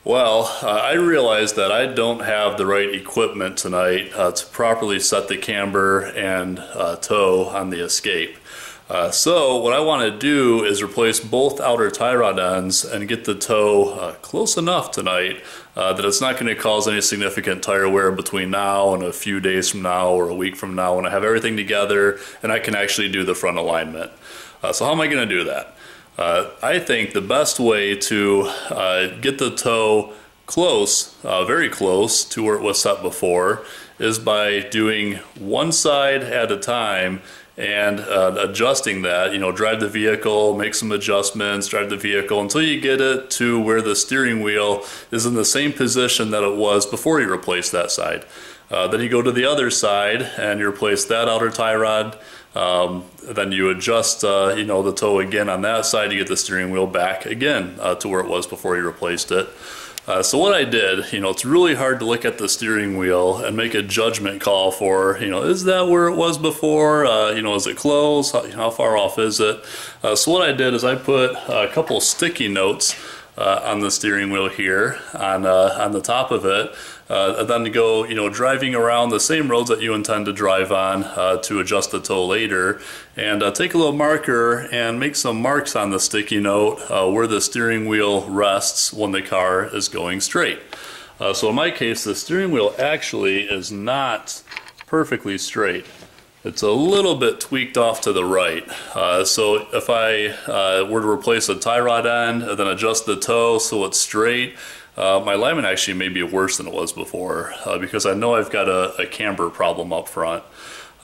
Well, I realized that I don't have the right equipment tonight to properly set the camber and toe on the Escape. So what I want to do is replace both outer tie rod ends and get the toe close enough tonight that it's not going to cause any significant tire wear between now and a few days from now or a week from now when I have everything together and I can actually do the front alignment. So how am I going to do that? I think the best way to get the toe close, very close to where it was set before, is by doing one side at a time and adjusting that. You know, drive the vehicle, make some adjustments, drive the vehicle until you get it to where the steering wheel is in the same position that it was before you replaced that side. Then you go to the other side and you replace that outer tie rod. Then you adjust you know, the toe again on that side to get the steering wheel back again to where it was before you replaced it. So what I did, you know, it's really hard to look at the steering wheel and make a judgment call for, you know, is that where it was before? You know, is it close? How far off is it? So what I did is I put a couple sticky notes on the steering wheel here on the top of it, and then to go, you know, driving around the same roads that you intend to drive on to adjust the toe later, and take a little marker and make some marks on the sticky note where the steering wheel rests when the car is going straight. So in my case, the steering wheel actually is not perfectly straight. It's a little bit tweaked off to the right. So if I were to replace a tie rod end and then adjust the toe so it's straight, my alignment actually may be worse than it was before because I know I've got a camber problem up front.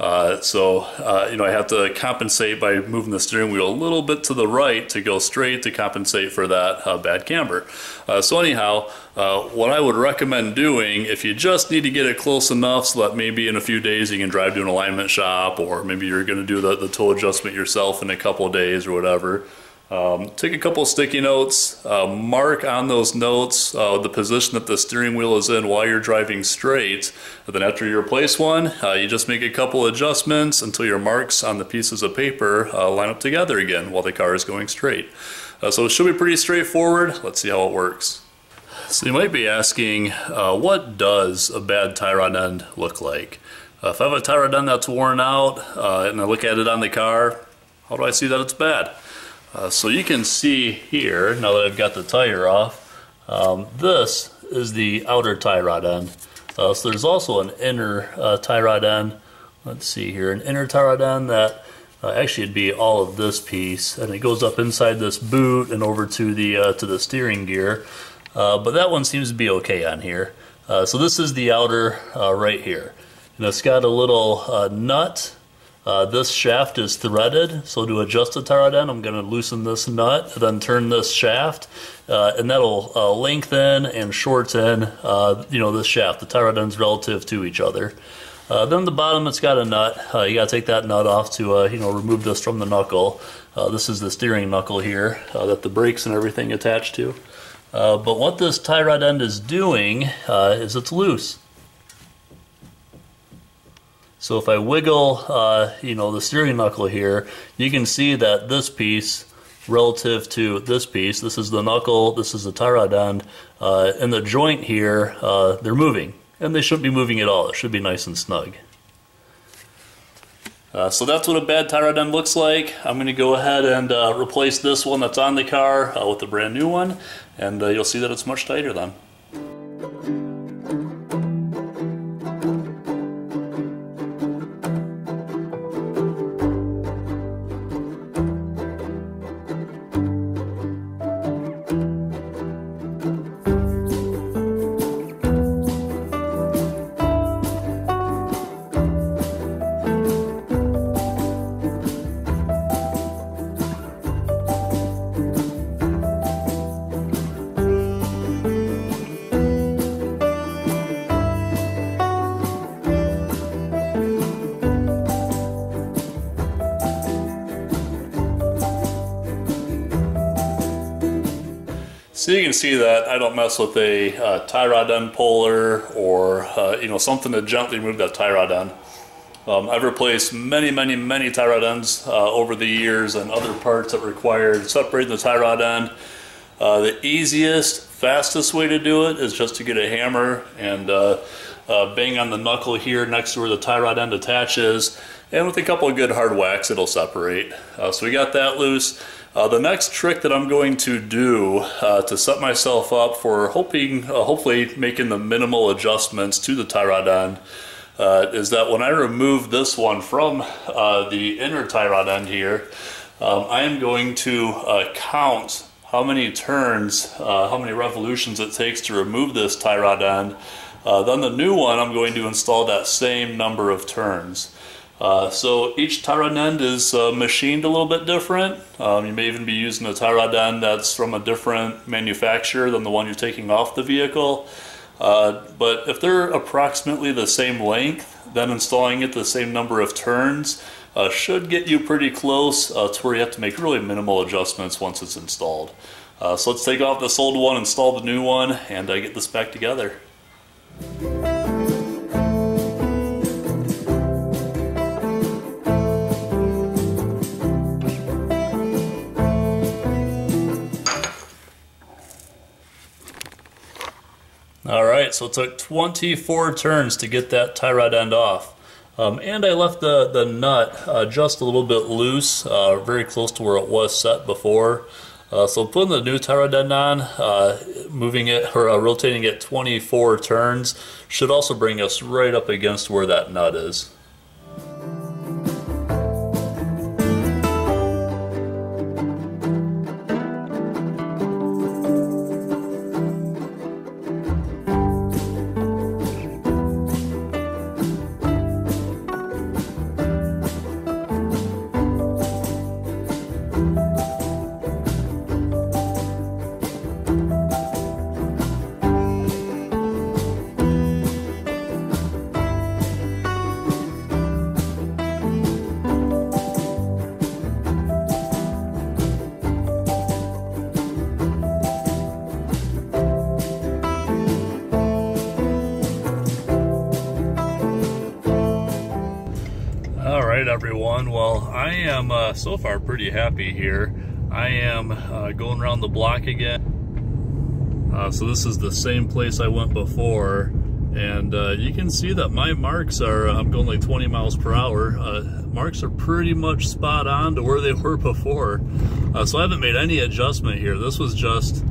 You know, I have to compensate by moving the steering wheel a little bit to the right to go straight to compensate for that bad camber. So anyhow, what I would recommend doing, if you just need to get it close enough so that maybe in a few days you can drive to an alignment shop, or maybe you're going to do the toe adjustment yourself in a couple of days or whatever, take a couple sticky notes, mark on those notes the position that the steering wheel is in while you're driving straight, and then after you replace one, you just make a couple adjustments until your marks on the pieces of paper line up together again while the car is going straight. So it should be pretty straightforward. Let's see how it works. So you might be asking, what does a bad tie rod end look like? If I have a tie rod end that's worn out and I look at it on the car, how do I see that it's bad? So you can see here, now that I've got the tire off, this is the outer tie rod end. So there's also an inner tie rod end. Let's see here, an inner tie rod end that actually it'd be all of this piece, and it goes up inside this boot and over to the steering gear. But that one seems to be okay on here. So this is the outer right here, and it's got a little nut. This shaft is threaded, so to adjust the tie rod end, I'm going to loosen this nut, then turn this shaft, and that'll lengthen and shorten, you know, this shaft, the tie rod ends relative to each other. Then the bottom, it's got a nut. You got to take that nut off to, you know, remove this from the knuckle. This is the steering knuckle here that the brakes and everything attach to. But what this tie rod end is doing is it's loose. So if I wiggle, you know, the steering knuckle here, you can see that this piece relative to this piece, this is the knuckle, this is the tie rod end, and the joint here, they're moving. And they shouldn't be moving at all. It should be nice and snug. So that's what a bad tie rod end looks like. I'm going to go ahead and replace this one that's on the car with a brand new one, and you'll see that it's much tighter then. So you can see that I don't mess with a tie rod end puller or you know, something to gently remove that tie rod end. I've replaced many tie rod ends over the years and other parts that required separating the tie rod end. The easiest, fastest way to do it is just to get a hammer and bang on the knuckle here next to where the tie rod end attaches, and with a couple of good hard whacks it'll separate. So we got that loose. The next trick that I'm going to do to set myself up for hopefully making the minimal adjustments to the tie rod end is that when I remove this one from the inner tie rod end here, I am going to count how many turns, how many revolutions it takes to remove this tie rod end. Then the new one, I'm going to install that same number of turns. So each tie rod end is machined a little bit different. You may even be using a tie rod end that's from a different manufacturer than the one you're taking off the vehicle. But if they're approximately the same length, then installing it the same number of turns should get you pretty close to where you have to make really minimal adjustments once it's installed. So let's take off this old one, install the new one, and get this back together. Alright, so it took 24 turns to get that tie rod end off. And I left the nut just a little bit loose, very close to where it was set before. So putting the new tie rod end on, moving it or rotating it 24 turns should also bring us right up against where that nut is. Alright everyone, well I am so far pretty happy here. I am going around the block again. So this is the same place I went before, and you can see that my marks are, I'm going like 20 miles per hour. Marks are pretty much spot on to where they were before. So I haven't made any adjustment here. This was just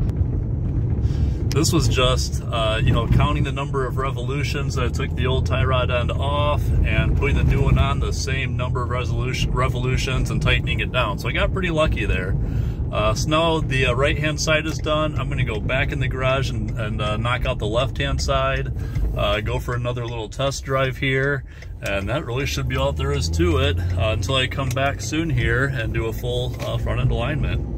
you know, counting the number of revolutions that I took the old tie rod end off and putting the new one on the same number of revolutions and tightening it down. So I got pretty lucky there. So now the right hand side is done. I'm going to go back in the garage and knock out the left hand side, go for another little test drive here, and that really should be all there is to it until I come back soon here and do a full front end alignment.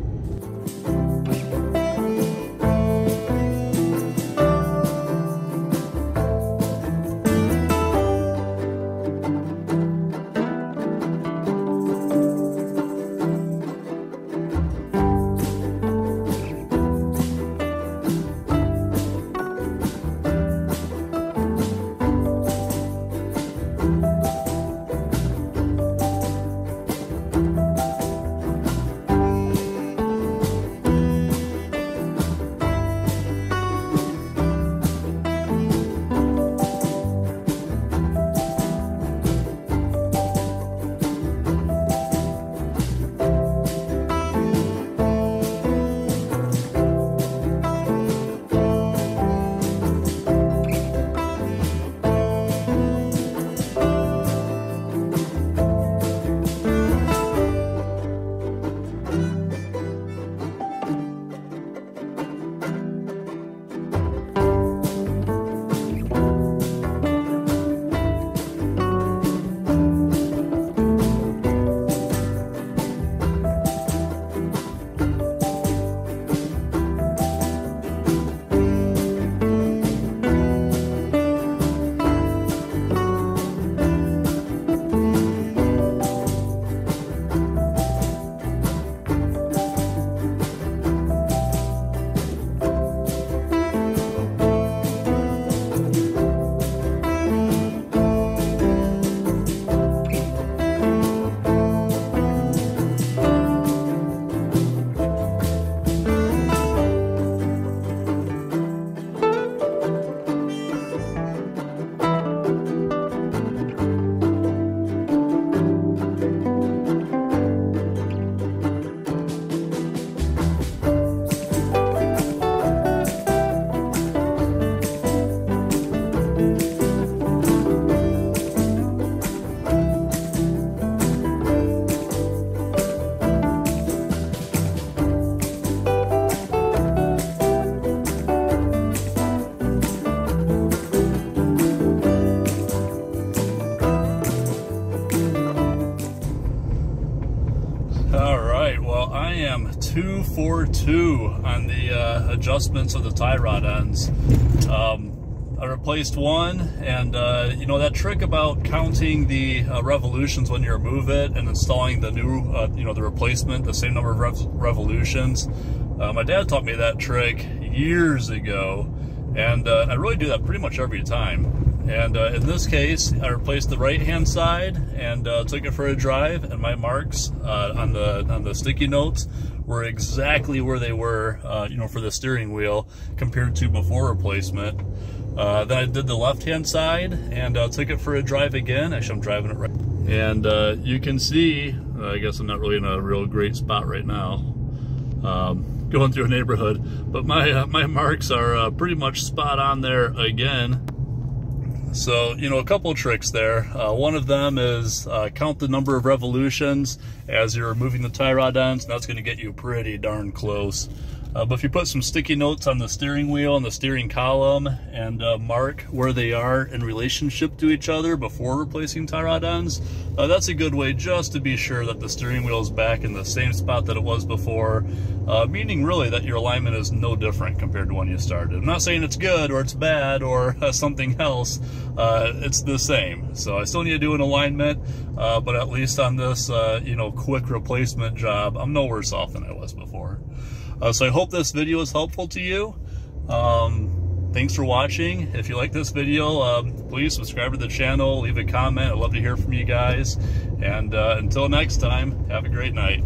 2 for 2 on the adjustments of the tie rod ends. I replaced one, and you know, that trick about counting the revolutions when you remove it and installing the new, you know, the replacement, the same number of revolutions. My dad taught me that trick years ago, and I really do that pretty much every time. And in this case, I replaced the right-hand side and took it for a drive, and my marks on the sticky notes were exactly where they were, you know, for the steering wheel compared to before replacement. Then I did the left-hand side and took it for a drive again. Actually, I'm driving it right. And you can see, I guess I'm not really in a real great spot right now, going through a neighborhood, but my marks are pretty much spot on there again. So, you know, a couple of tricks there. One of them is count the number of revolutions as you're removing the tie rod ends, and that's going to get you pretty darn close. But if you put some sticky notes on the steering wheel and the steering column and mark where they are in relationship to each other before replacing tie rod ends, that's a good way just to be sure that the steering wheel is back in the same spot that it was before, meaning really that your alignment is no different compared to when you started. I'm not saying it's good or it's bad or something else, it's the same. So I still need to do an alignment, but at least on this, you know, quick replacement job, I'm no worse off than I was before. So I hope this video is helpful to you. Thanks for watching. If you like this video, please subscribe to the channel, leave a comment. I'd love to hear from you guys. And until next time, have a great night.